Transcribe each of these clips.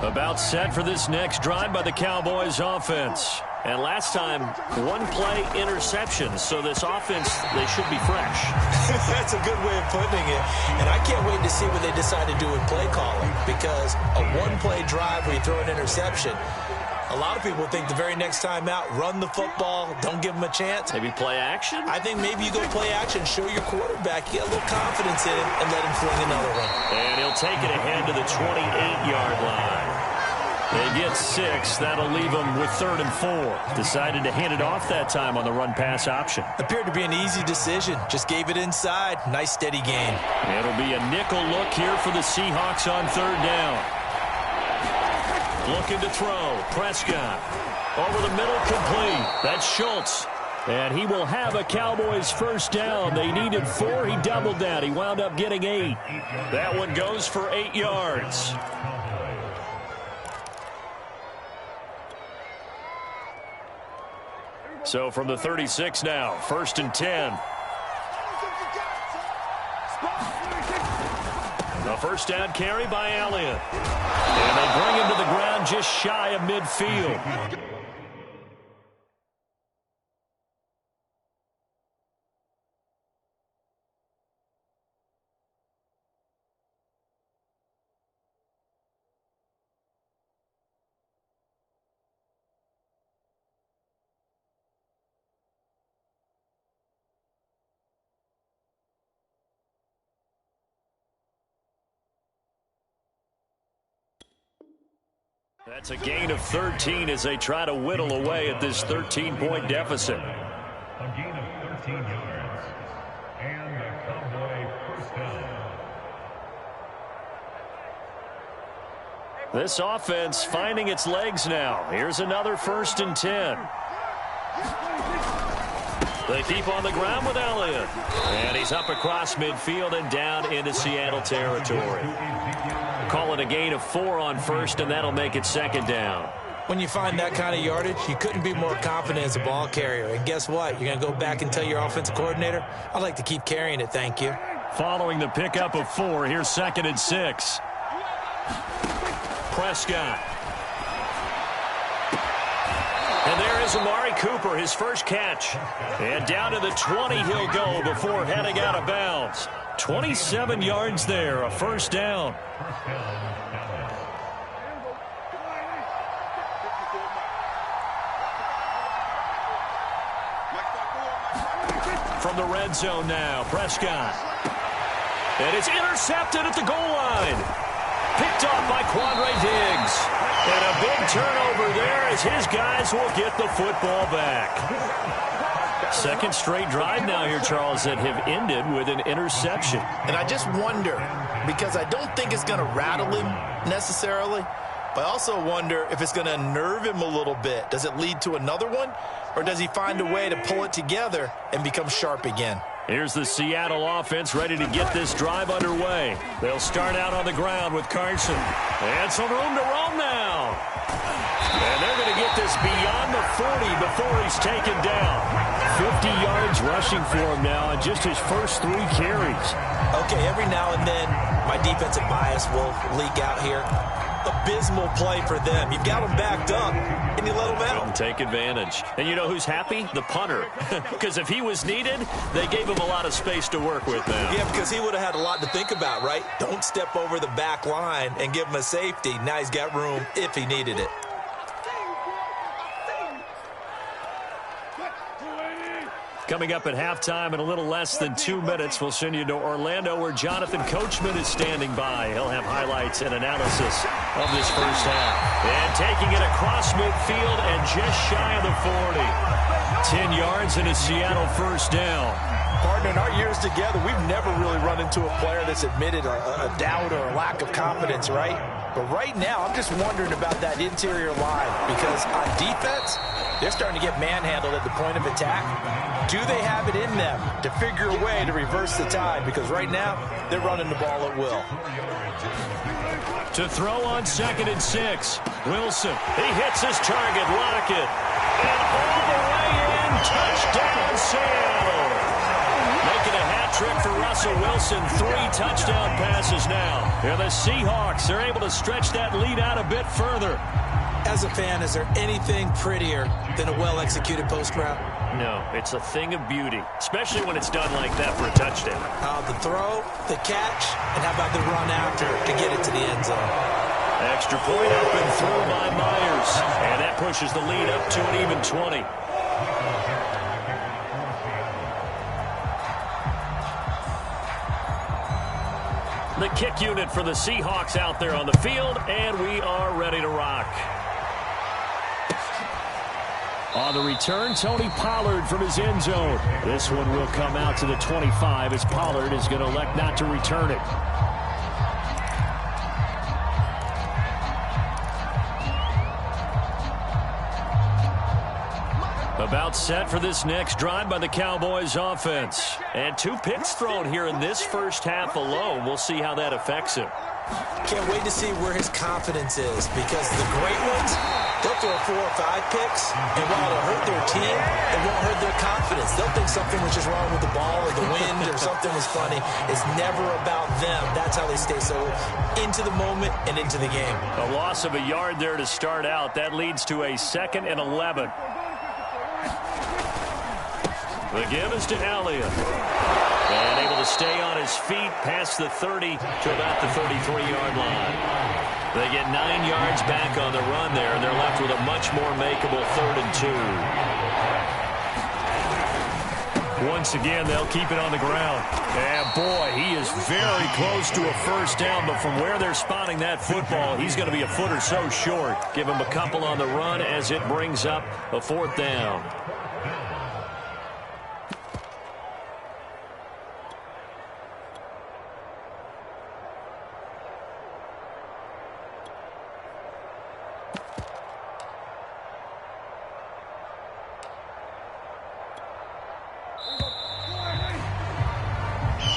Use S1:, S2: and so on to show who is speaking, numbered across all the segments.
S1: About set for this next drive by the Cowboys offense. And last time, one-play interception. So this offense, they should be fresh.
S2: That's a good way of putting it. And I can't wait to see what they decide to do with play calling. Because a one-play drive where you throw an interception, a lot of people think the very next time out, run the football, don't give them a chance.
S1: Maybe play action?
S2: I think maybe you go play action, show your quarterback, get a little confidence in him, and let him fling another one.
S1: And he'll take it ahead to the 28-yard line. They get 6. That'll leave them with 3rd and 4. Decided to hand it off that time on the run-pass option.
S2: Appeared to be an easy decision. Just gave it inside. Nice, steady gain.
S1: It'll be a nickel look here for the Seahawks on 3rd down. Looking to throw. Prescott. Over the middle, complete. That's Schultz. And he will have a Cowboys first down. They needed 4. He doubled that. He wound up getting 8. That one goes for 8 yards. So from the 36 now, 1st and 10. A first down carry by Elliott. And they bring him to the ground just shy of midfield. That's a gain of 13 as they try to whittle away at this 13-point deficit.
S3: A gain of 13 yards. And a Cowboy first down.
S1: This offense finding its legs now. Here's another 1st and 10. They keep on the ground with Elliott. And he's up across midfield and down into Seattle territory. Call it a gain of 4 on 1st, and that'll make it 2nd down.
S2: When you find that kind of yardage, you couldn't be more confident as a ball carrier. And guess what? You're going to go back and tell your offensive coordinator, I'd like to keep carrying it, thank you.
S1: Following the pickup of 4, here's 2nd and 6. Prescott. And there is Amari Cooper, his first catch. And down to the 20 he'll go before heading out of bounds. 27 yards there, a first down. From the red zone now, Prescott. And it's intercepted at the goal line. Picked off by Quandre Diggs. And a big turnover there as his guys will get the football back. Second straight drive now here, Charles, that have ended with an interception.
S4: And I just wonder, because I don't think it's going to rattle him necessarily, but I also wonder if it's going to unnerve him a little bit. Does it lead to another one, or does he find a way to pull it together and become sharp again?
S1: Here's the Seattle offense ready to get this drive underway. They'll start out on the ground with Carson. And some room to roam now. And they're going to get this beyond the 40 before he's taken down. 50 yards rushing for him now on just his first 3 carries.
S2: Okay, every now and then my defensive bias will leak out here. Abysmal play for them. You've got them backed up, and you let them out.
S1: And take advantage. And you know who's happy? The punter. Because if he was needed, they gave him a lot of space to work with now.
S2: Yeah, because he would have had a lot to think about, right? Don't step over the back line and give him a safety. Now he's got room if he needed it.
S1: Coming up at halftime in a little less than 2 minutes, we'll send you to Orlando where Jonathan Coachman is standing by. He'll have highlights and analysis of this first half. And taking it across midfield and just shy of the 40. 10 yards and a Seattle first down.
S4: Partner, in our years together, we've never really run into a player that's admitted a doubt or a lack of confidence, right? But right now, I'm just wondering about that interior line because on defense, they're starting to get manhandled at the point of attack. Do they have it in them to figure a way to reverse the tide? Because right now, they're running the ball at will.
S1: To throw on 2nd and 6. Wilson, he hits his target, Lockett. And all the way in, touchdown Seattle. Making a hat trick for Russell Wilson. 3 touchdown passes now. And the Seahawks are able to stretch that lead out a bit further.
S2: As a fan, is there anything prettier than a well-executed post route?
S1: No, it's a thing of beauty, especially when it's done like that for a touchdown.
S2: The throw, the catch, and how about the run after to get it to the end zone?
S1: Extra point up and through by Myers. And that pushes the lead up to an even 20. The kick unit for the Seahawks out there on the field, and we are ready to rock. On the return, Tony Pollard from his end zone. This one will come out to the 25 as Pollard is going to elect not to return it. About set for this next drive by the Cowboys offense. And 2 picks thrown here in this first half alone. We'll see how that affects him.
S2: Can't wait to see where his confidence is, because the great ones, they'll throw 4 or 5 picks, and while it'll hurt their team, it won't hurt their confidence. They'll think something was just wrong with the ball or the wind or something was funny. It's never about them. That's how they stay so into the moment and into the game.
S1: A loss of a yard there to start out. That leads to a 2nd and 11. The give is to Elliott. And able to stay on his feet past the 30 to about the 33-yard line. They get 9 yards back on the run there, and they're left with a much more makeable 3rd and 2. Once again, they'll keep it on the ground. And boy, he is very close to a first down, but from where they're spotting that football, he's going to be a foot or so short. Give him a couple on the run as it brings up a 4th down.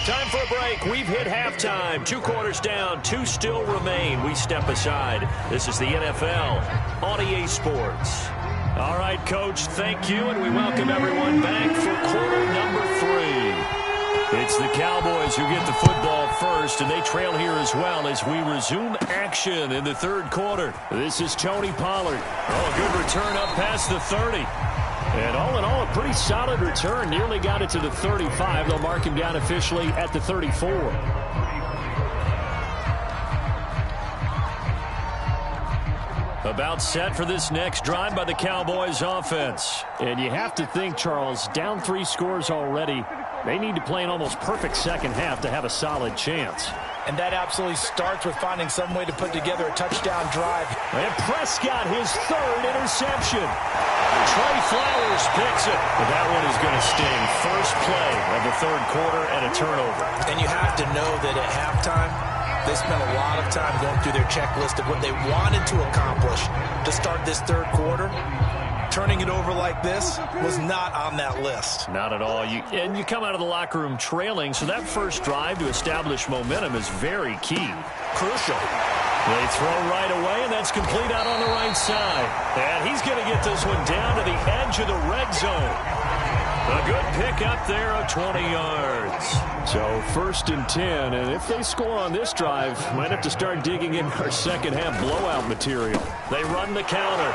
S1: Time for a break. We've hit halftime. 2 quarters down. 2 still remain. We step aside. This is the NFL on EA Sports. All right, Coach, thank you, and we welcome everyone back for quarter number 3. It's the Cowboys who get the football first, and they trail here as well as we resume action in the 3rd quarter. This is Tony Pollard. Oh, a good return up past the 30. And all in all, a pretty solid return. Nearly got it to the 35. They'll mark him down officially at the 34. About set for this next drive by the Cowboys offense. And you have to think, Charles, down 3 scores already. They need to play an almost perfect second half to have a solid chance.
S4: And that absolutely starts with finding some way to put together a touchdown drive.
S1: And Prescott, his 3rd interception. Trey Flowers picks it. But that one is going to sting. First play of the 3rd quarter and a turnover.
S2: And you have to know that at halftime, they spent a lot of time going through their checklist of what they wanted to accomplish to start this 3rd quarter. Turning it over like this was not on that list.
S1: Not at all. And you come out of the locker room trailing, so that first drive to establish momentum is very key.
S2: Crucial.
S1: They throw right away, and that's complete out on the right side. And he's going to get this one down to the edge of the red zone. A good pick up there of 20 yards. So 1st and 10, and if they score on this drive, might have to start digging in our second half blowout material. They run the counter.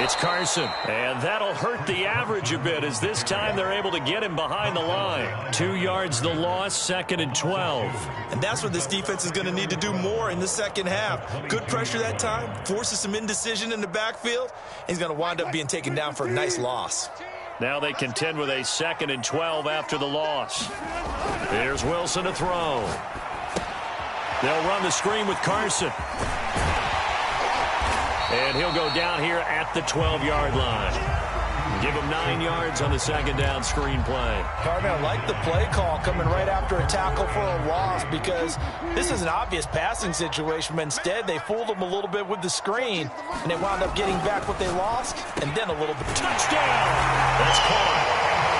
S1: It's Carson, and that'll hurt the average a bit as this time they're able to get him behind the line. 2 yards the loss, 2nd and 12.
S2: And that's where this defense is going to need to do more in the second half. Good pressure that time, forces some indecision in the backfield. He's going to wind up being taken down for a nice loss.
S1: Now they contend with a 2nd and 12 after the loss. Here's Wilson to throw. They'll run the screen with Carson. And he'll go down here at the 12-yard line. Give him 9 yards on the 2nd down screen play.
S4: Carmen, I like the play call coming right after a tackle for a loss, because this is an obvious passing situation, but instead they fooled them a little bit with the screen, and they wound up getting back what they lost, and then a little bit.
S1: Touchdown! That's caught.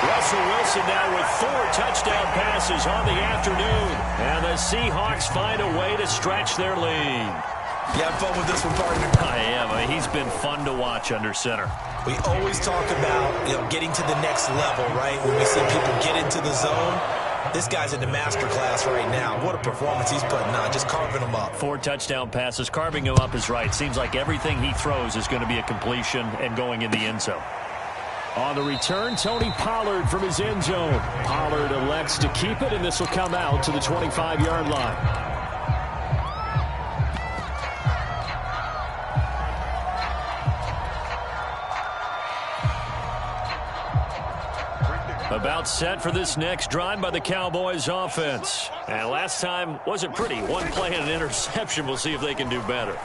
S1: Russell Wilson now with 4 touchdown passes on the afternoon, and the Seahawks find a way to stretch their lead.
S2: You have fun with this one, partner?
S1: I am. He's been fun to watch under center.
S2: We always talk about, getting to the next level, right? When we see people get into the zone, This guy's in the master class right now. What a performance he's putting on, just carving them up.
S1: 4 touchdown passes. Carving him up is right. Seems like everything he throws is going to be a completion and going in the end zone. On the return, Tony Pollard from his end zone. Pollard elects to keep it, and this will come out to the 25-yard line. About set for this next drive by the Cowboys offense. And last time wasn't pretty. One play and an interception. We'll see if they can do better.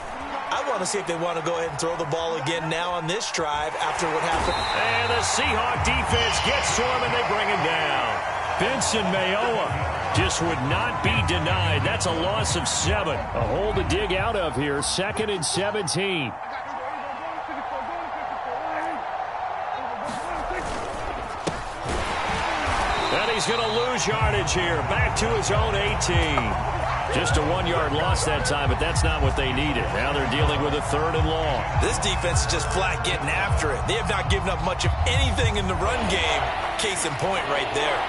S2: I want to see if they want to go ahead and throw the ball again now on this drive after what happened.
S1: And the Seahawk defense gets to him, and they bring him down. Benson Mayowa just would not be denied. That's a loss of 7. A hole to dig out of here. 2nd and 17. And he's going to lose yardage here. Back to his own 18. Just a 1-yard loss that time, but that's not what they needed. Now they're dealing with a 3rd and long.
S2: This defense is just flat getting after it. They have not given up much of anything in the run game. Case in point right there.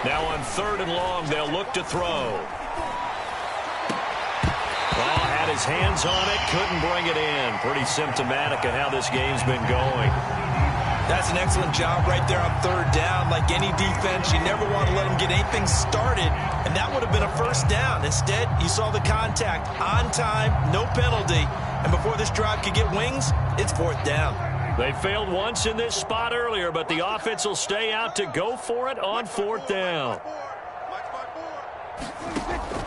S1: Now on 3rd and long, they'll look to throw. Well, had his hands on it, couldn't bring it in. Pretty symptomatic of how this game's been going.
S2: That's an excellent job right there on 3rd down. Like any defense, you never want to let them get anything started, and that would have been a 1st down. Instead, you saw the contact on time, no penalty, and before this drive could get wings, it's 4th down.
S1: They failed once in this spot earlier, but the offense will stay out to go for it on 4th down.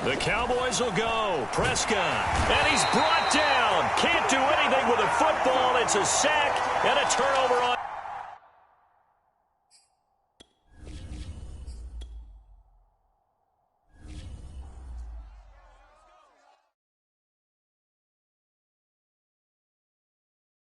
S1: The Cowboys will go. Prescott, and he's brought down. Can't do anything with a football. It's a sack and a turnover on